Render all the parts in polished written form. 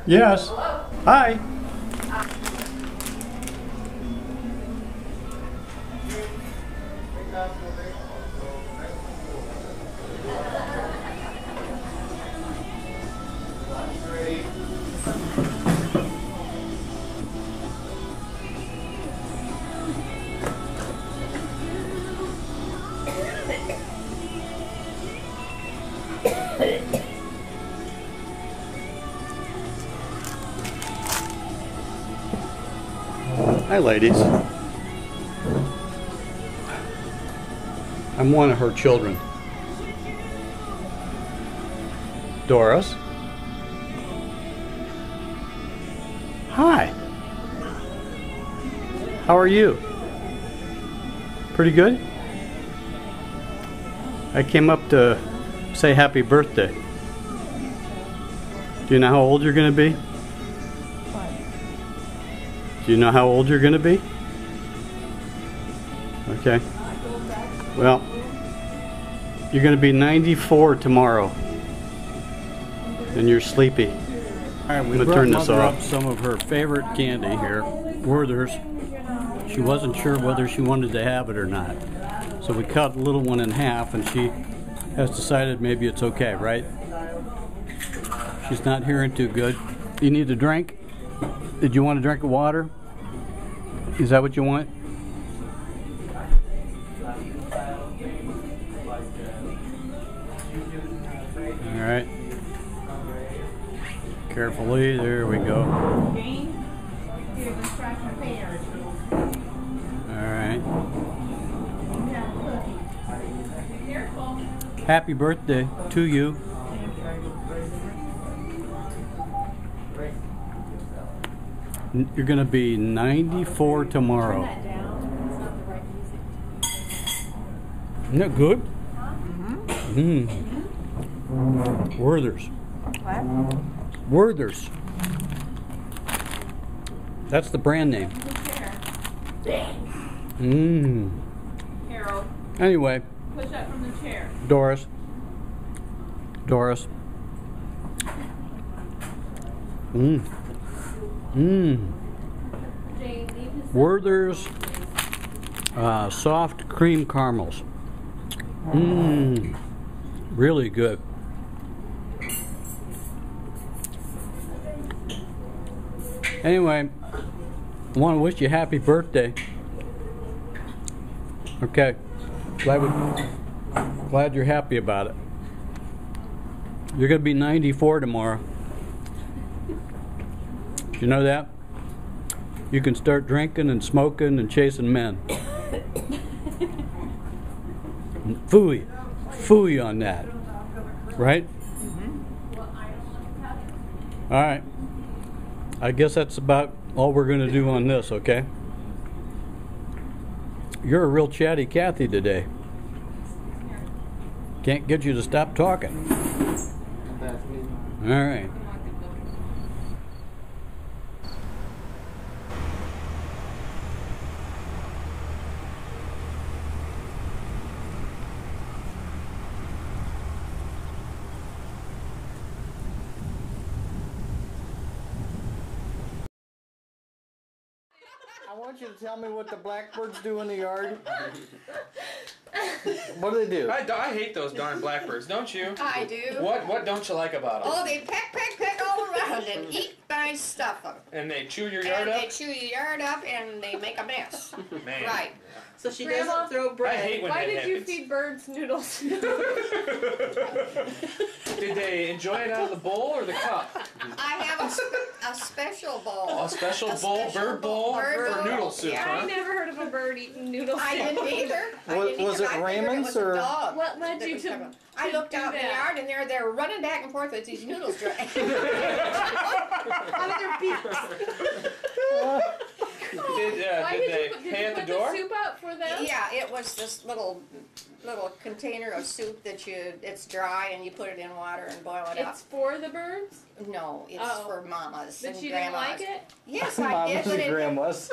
Yes. Hello? Hi. Hi, ladies. I'm one of her children. Doris. Hi. How are you? Pretty good? I came up to say happy birthday. Do you know how old you're going to be? Do you know how old you're going to be? Okay. Well, you're going to be 94 tomorrow. And you're sleepy. Alright, we're going to turn this off. Some of her favorite candy here, Werther's. She wasn't sure whether she wanted to have it or not. So we cut the little one in half and she has decided maybe it's okay, right? She's not hearing too good. You need a drink? Did you want a drink of water? Is that what you want? Alright. Carefully, there we go. Alright. Happy birthday to you. You're going to be 94 tomorrow. Isn't that good? Werther's. What? Werther's. That's the brand name. Harold, Anyway, push up from the chair. Doris. Werther's soft cream caramels. Really good. Anyway, I want to wish you a happy birthday. Okay. Glad you're happy about it. You're going to be 94 tomorrow. You know that? You can start drinking and smoking and chasing men. Phooey. Phooey on that. Right? Alright. I guess that's about all we're going to do on this, okay? You're a real chatty Cathy today. Can't get you to stop talking. Alright. I want you to tell me what the blackbirds do in the yard. What do they do? I hate those darn blackbirds, don't you? I do. What don't you like about them? Oh, they peck all around and eat my stuff. And they chew your yard and up? they chew your yard up and they make a mess. Man. Right. So she Grandma, doesn't throw I bread. hate when Why that did you happens. feed birds noodles? Did they enjoy it out of the bowl or the cup? I have a special bowl. A special bowl, bird bowl, Bird for bowl. noodle soup, Yeah, I huh? never heard of a bird eating noodles. I didn't either. Was it I figured Raymond's was a or- dog. What led you to I looked do out in the that? yard and they're running back and forth with these noodles dry. Out of their beaks. Did Why they did you pay at the put door? the soup out for them? Yeah, it was this little container of soup that it's dry and you put it in water and boil it up. It's for the birds? No, it's Oh. for mamas But and you didn't grandmas. like it? Yes, I did. Mamas But and grandmas.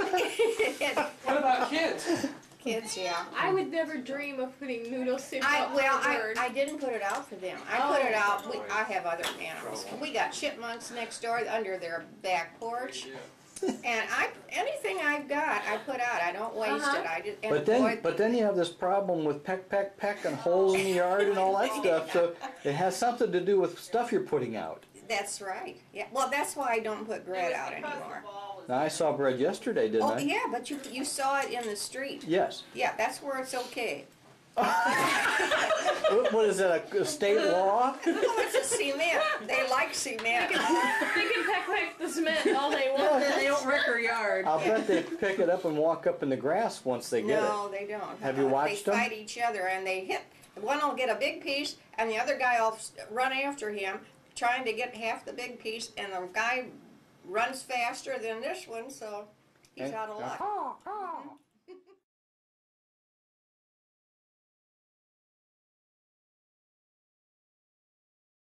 What about kids? kids, yeah. I would never dream of putting noodle soup out Well, for a bird. I didn't put it out for them. I put it out, I have other animals. We got chipmunks next door under their back porch. And anything I've got, I put out. I don't waste it. I just, and But then you have this problem with peck and holes in the yard and all that stuff. So it has something to do with stuff you're putting out. that's right. Yeah. Well, that's why I don't put bread out anymore. Now I saw bread yesterday, didn't Oh I? yeah, but you saw it in the street. Yes. Yeah, that's where it's okay. What is that? A state law? Oh, it's a cement. They like cement. They can peck the cement all they want. Then they don't wreck her yard. I'll bet they pick it up and walk up in the grass once they get No, they don't. Have you watched They them? fight each other and they hit. One will get a big piece and the other guy will run after him trying to get half the big piece, and the guy runs faster than this one, so he's out of luck.